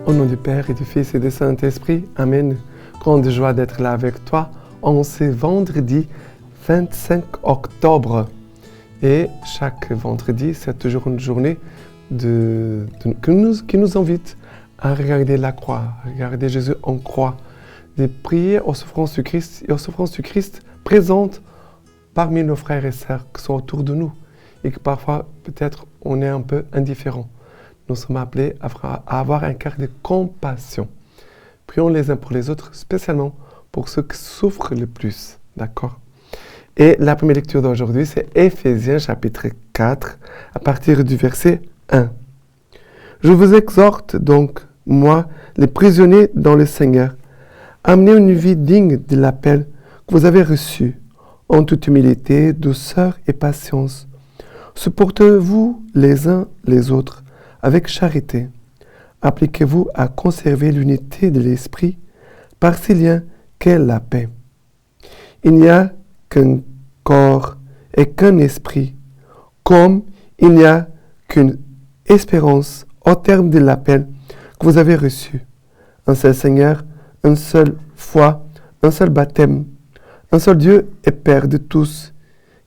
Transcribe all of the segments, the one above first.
Au nom du Père et du Fils et du Saint-Esprit, Amen. Grande joie d'être là avec toi en ce vendredi 25 octobre. Et chaque vendredi, c'est toujours une journée qui nous invite à regarder la croix, à regarder Jésus en croix, de prier aux souffrances du Christ et aux souffrances du Christ présentes parmi nos frères et sœurs qui sont autour de nous et que parfois, peut-être, on est un peu indifférent. Nous sommes appelés à avoir un cœur de compassion. Prions les uns pour les autres, spécialement pour ceux qui souffrent le plus. D'accord? Et la première lecture d'aujourd'hui, c'est Éphésiens chapitre 4, à partir du verset 1. Je vous exhorte donc, moi, les prisonniers dans le Seigneur, à mener une vie digne de l'appel que vous avez reçu, en toute humilité, douceur et patience. Supportez-vous les uns les autres avec charité. Appliquez-vous à conserver l'unité de l'esprit par ces liens qu'est la paix. Il n'y a qu'un corps et qu'un esprit, comme il n'y a qu'une espérance au terme de l'appel que vous avez reçu. Un seul Seigneur, une seule foi, un seul baptême, un seul Dieu et Père de tous,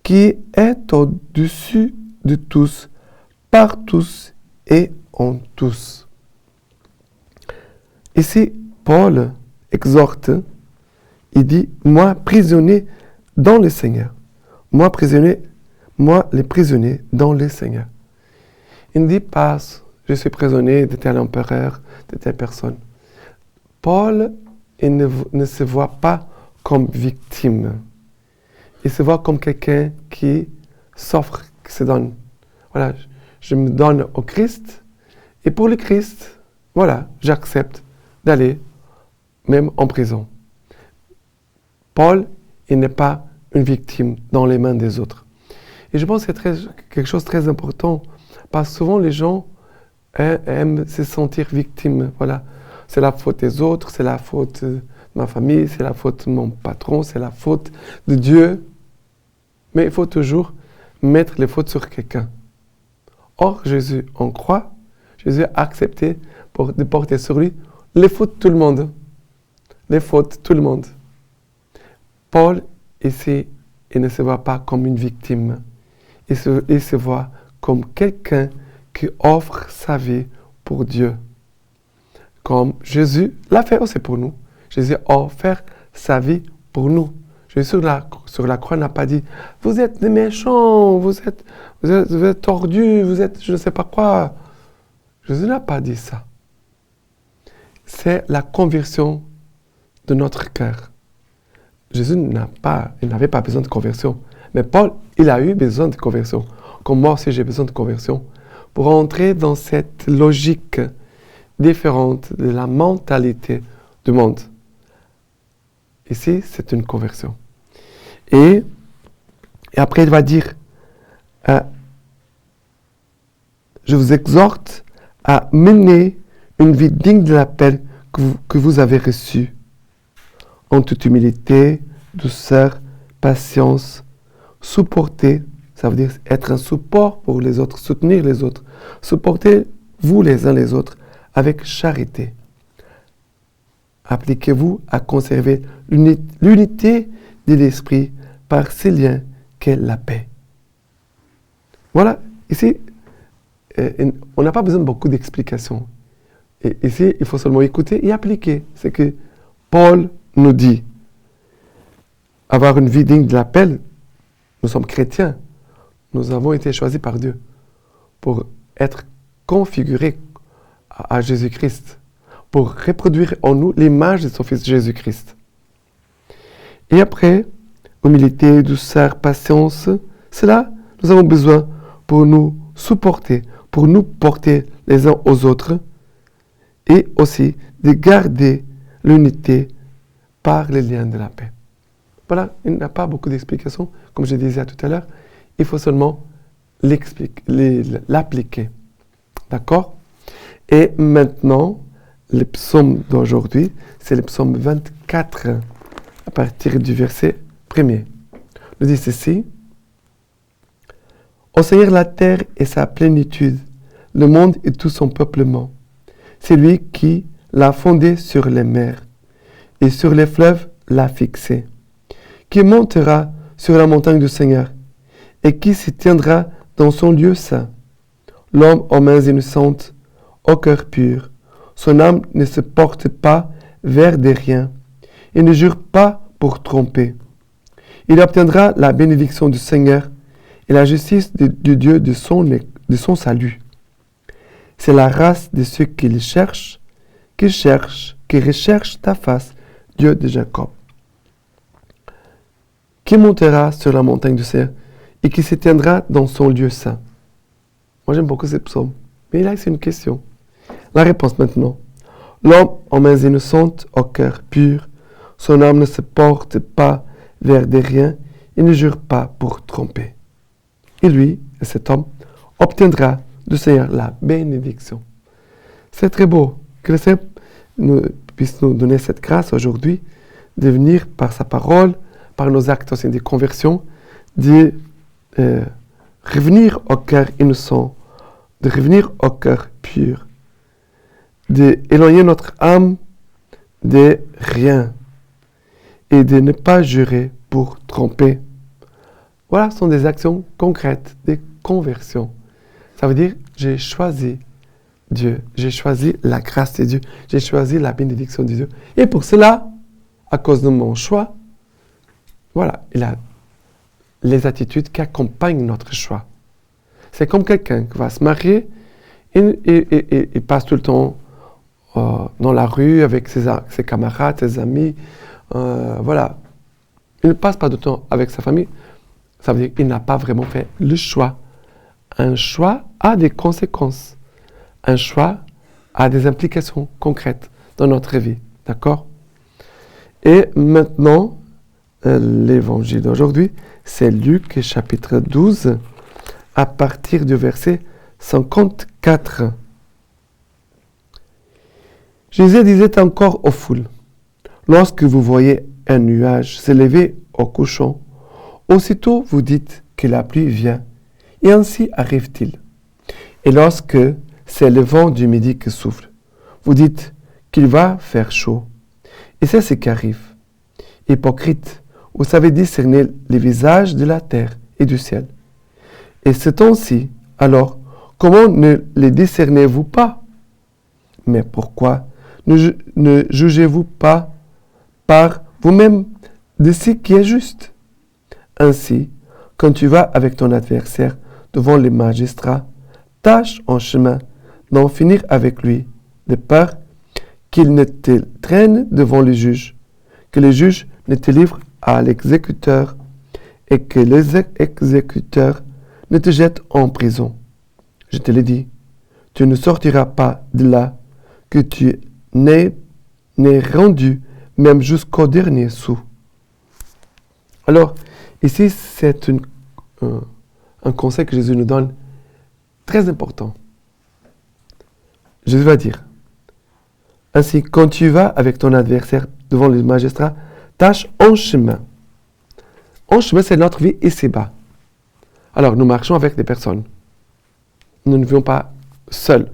qui est au-dessus de tous, par tous et en tous. Ici, Paul exhorte, il dit, moi prisonnier dans le Seigneur. Moi les prisonniers dans le Seigneur. Il ne dit pas, je suis prisonnier de tel empereur, de telle personne. Paul, il ne se voit pas comme victime. Il se voit comme quelqu'un qui s'offre, qui se donne. Voilà, je me donne au Christ, et pour le Christ, voilà, j'accepte d'aller même en prison. Paul, il n'est pas une victime dans les mains des autres. Et je pense que c'est quelque chose de très important, parce que souvent les gens aiment se sentir victimes. Voilà, c'est la faute des autres, c'est la faute de ma famille, c'est la faute de mon patron, c'est la faute de Dieu. Mais il faut toujours mettre les fautes sur quelqu'un. Or, Jésus en croix, Jésus a accepté de porter sur lui les fautes de tout le monde. Les fautes de tout le monde. Paul, ici, il ne se voit pas comme une victime. Il se voit comme quelqu'un qui offre sa vie pour Dieu. Comme Jésus l'a fait aussi pour nous. Jésus a offert sa vie pour nous. Jésus sur la croix n'a pas dit « Vous êtes des méchants, vous êtes tordus, vous êtes je ne sais pas quoi ». Jésus n'a pas dit ça. C'est la conversion de notre cœur. Jésus n'avait pas besoin de conversion. Mais Paul, il a eu besoin de conversion. Comme moi aussi, j'ai besoin de conversion. Pour entrer dans cette logique différente de la mentalité du monde. Ici, c'est une conversion. Et après, il va dire, je vous exhorte à mener une vie digne de l'appel que vous avez reçu, en toute humilité, douceur, patience, supporter, ça veut dire être un support pour les autres, soutenir les autres, supporter vous les uns les autres avec charité. Appliquez-vous à conserver l'unité de l'esprit par ces liens qu'est la paix. Voilà, ici, on n'a pas besoin de beaucoup d'explications. Et ici, il faut seulement écouter et appliquer ce que Paul nous dit. Avoir une vie digne de l'appel, nous sommes chrétiens. Nous avons été choisis par Dieu pour être configurés à Jésus-Christ, pour reproduire en nous l'image de son Fils Jésus-Christ. Et après, humilité, douceur, patience, c'est là nous avons besoin pour nous supporter, pour nous porter les uns aux autres et aussi de garder l'unité par les liens de la paix. Voilà, il n'y a pas beaucoup d'explications, comme je disais tout à l'heure, il faut seulement l'appliquer. D'accord? Et maintenant, le psaume d'aujourd'hui, c'est le psaume 24, à partir du verset 1er. Il dit ceci. Ô Seigneur, la terre et sa plénitude, le monde et tout son peuplement. C'est lui qui l'a fondée sur les mers, et sur les fleuves l'a fixée. Qui montera sur la montagne du Seigneur, et qui s'y tiendra dans son lieu saint? L'homme aux mains innocentes, au cœur pur, son âme ne se porte pas vers des riens, et ne jure pas pour tromper. Il obtiendra la bénédiction du Seigneur et la justice du Dieu de son salut. C'est la race de ceux qui recherchent ta face, Dieu de Jacob. Qui montera sur la montagne du Seigneur et qui se tiendra dans son lieu saint? Moi, j'aime beaucoup ces psaumes. Mais là, c'est une question. La réponse maintenant. L'homme aux mains innocentes, au cœur pur, son âme ne se porte pas vers des riens et ne jure pas pour tromper. Et lui, cet homme, obtiendra du Seigneur la bénédiction. C'est très beau que le Seigneur puisse nous donner cette grâce aujourd'hui de venir par sa parole, par nos actes aussi de conversion, de revenir au cœur innocent, de revenir au cœur pur, d'éloigner notre âme des riens et de ne pas jurer pour tromper. Voilà, ce sont des actions concrètes, des conversions. Ça veut dire, j'ai choisi Dieu, j'ai choisi la grâce de Dieu, j'ai choisi la bénédiction de Dieu. Et pour cela, à cause de mon choix, voilà, il a les attitudes qui accompagnent notre choix. C'est comme quelqu'un qui va se marier et passe tout le temps dans la rue avec ses camarades, ses amis. Voilà. Il ne passe pas de temps avec sa famille. Ça veut dire qu'il n'a pas vraiment fait le choix. Un choix a des conséquences. Un choix a des implications concrètes dans notre vie. D'accord? Et maintenant, l'évangile d'aujourd'hui, c'est Luc chapitre 12, à partir du verset 54. Jésus disait encore aux foules, « Lorsque vous voyez un nuage s'élever au couchant, aussitôt vous dites que la pluie vient, et ainsi arrive-t-il. Et lorsque c'est le vent du midi qui souffle, vous dites qu'il va faire chaud. Et c'est ce qui arrive. Hypocrite, vous savez discerner les visages de la terre et du ciel. Et ce temps-ci, alors, comment ne les discernez-vous pas? Mais pourquoi ne jugez-vous pas par vous-même de ce qui est juste? Ainsi, quand tu vas avec ton adversaire devant les magistrats, tâche en chemin d'en finir avec lui, de peur qu'il ne te traîne devant les juges, que les juges ne te livrent à l'exécuteur et que l'exécuteur ne te jette en prison. Je te l'ai dit, tu ne sortiras pas de là que tu n'aies rendu même jusqu'au dernier sou. Alors, ici, c'est un conseil que Jésus nous donne très important. Jésus va dire, ainsi, quand tu vas avec ton adversaire devant les magistrats, tâche en chemin. En chemin, c'est notre vie ici-bas. Alors, nous marchons avec des personnes. Nous ne vivons pas seuls.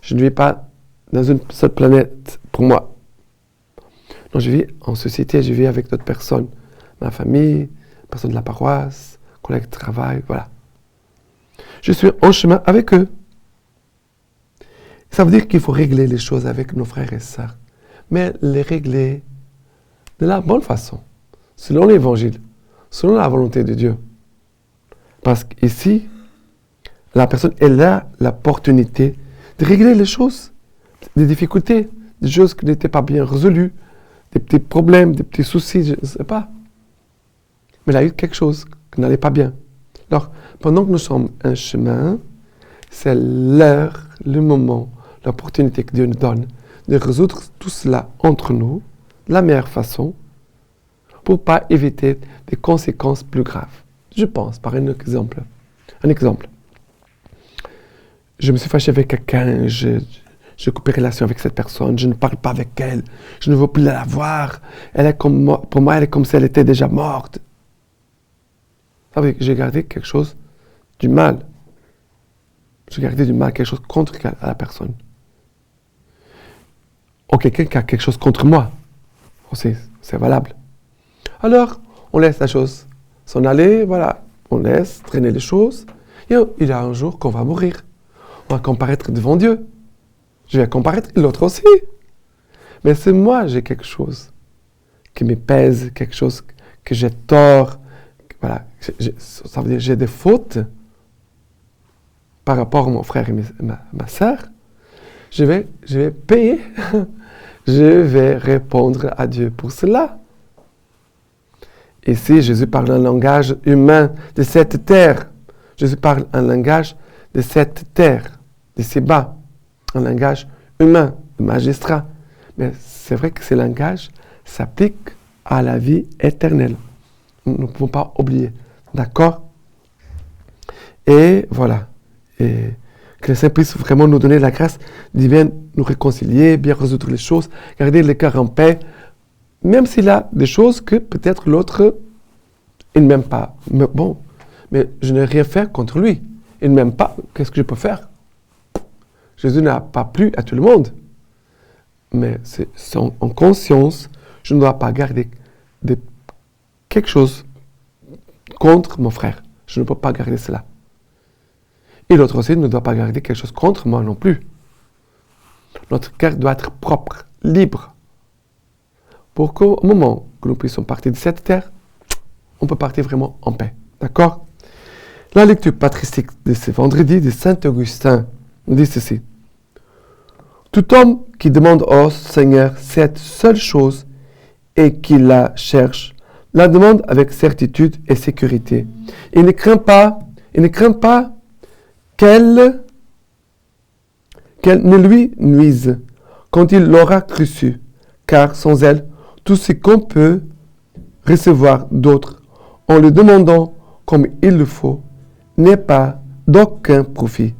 Je ne vis pas dans une seule planète pour moi. Non, je vis en société, je vis avec d'autres personnes. Ma famille, personnes de la paroisse, collègues de travail, voilà. Je suis en chemin avec eux. Ça veut dire qu'il faut régler les choses avec nos frères et sœurs. Mais les régler de la bonne façon, selon l'évangile, selon la volonté de Dieu. Parce qu'ici, la personne, elle a l'opportunité de régler les choses, des difficultés, des choses qui n'étaient pas bien résolues, des petits problèmes, des petits soucis, je ne sais pas. Mais il a eu quelque chose qui n'allait pas bien. Alors, pendant que nous sommes un chemin, c'est l'heure, le moment, l'opportunité que Dieu nous donne de résoudre tout cela entre nous, de la meilleure façon, pour ne pas éviter des conséquences plus graves. Je pense, par un exemple. Je me suis fâché avec quelqu'un, j'ai coupé relation avec cette personne, je ne parle pas avec elle, je ne veux plus la voir, elle est comme moi, pour moi, elle est comme si elle était déjà morte. Ça veut dire que j'ai gardé quelque chose du mal. J'ai gardé du mal, quelque chose contre la personne. ou quelqu'un qui a quelque chose contre moi. Aussi, c'est valable. Alors, on laisse la chose s'en aller, voilà. On laisse traîner les choses. Et il y a un jour qu'on va mourir. On va comparaître devant Dieu. Je vais comparaître, et l'autre aussi. Mais c'est moi, j'ai quelque chose qui me pèse, quelque chose que j'ai tort. Voilà, ça veut dire j'ai des fautes par rapport à mon frère et ma sœur. Je vais payer. Je vais répondre à Dieu pour cela. Ici, Jésus parle un langage humain de cette terre. Jésus parle un langage de cette terre, de ces bas. Un langage humain, de magistrat. Mais c'est vrai que ce langage s'applique à la vie éternelle. Nous ne pouvons pas oublier. D'accord? Et voilà. Et que le Saint puisse vraiment nous donner la grâce d'y bien nous réconcilier, bien résoudre les choses, garder le cœur en paix, même s'il a des choses que peut-être l'autre, il ne m'aime pas. Mais bon, mais je n'ai rien fait contre lui. Il ne m'aime pas, qu'est-ce que je peux faire? Jésus n'a pas plu à tout le monde. Mais c'est en conscience, je ne dois pas garder quelque chose contre mon frère. Je ne peux pas garder cela. Et l'autre aussi ne doit pas garder quelque chose contre moi non plus. Notre cœur doit être propre, libre. Pour qu'au moment que nous puissions partir de cette terre, on peut partir vraiment en paix. D'accord? La lecture patristique de ce vendredi de Saint Augustin nous dit ceci. Tout homme qui demande au Seigneur cette seule chose et qui la cherche, la demande avec certitude et sécurité. Il ne craint pas qu'elle ne lui nuise quand il l'aura reçue, car sans elle, tout ce qu'on peut recevoir d'autre en le demandant comme il le faut n'est pas d'aucun profit.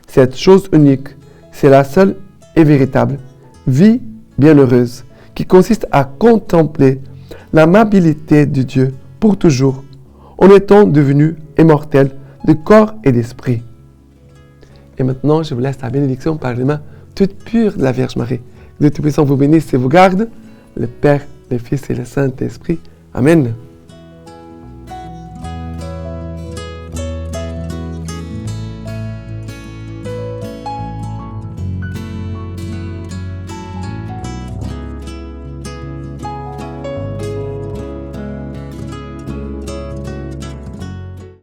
Cette chose unique, c'est la seule et véritable vie bienheureuse qui consiste à contempler l'amabilité de Dieu pour toujours en étant devenu immortel de corps et d'esprit. Et maintenant, je vous laisse la bénédiction par les mains toutes pures de la Vierge Marie. Que Dieu Tout-Puissant vous bénisse et vous garde, le Père, le Fils et le Saint-Esprit. Amen.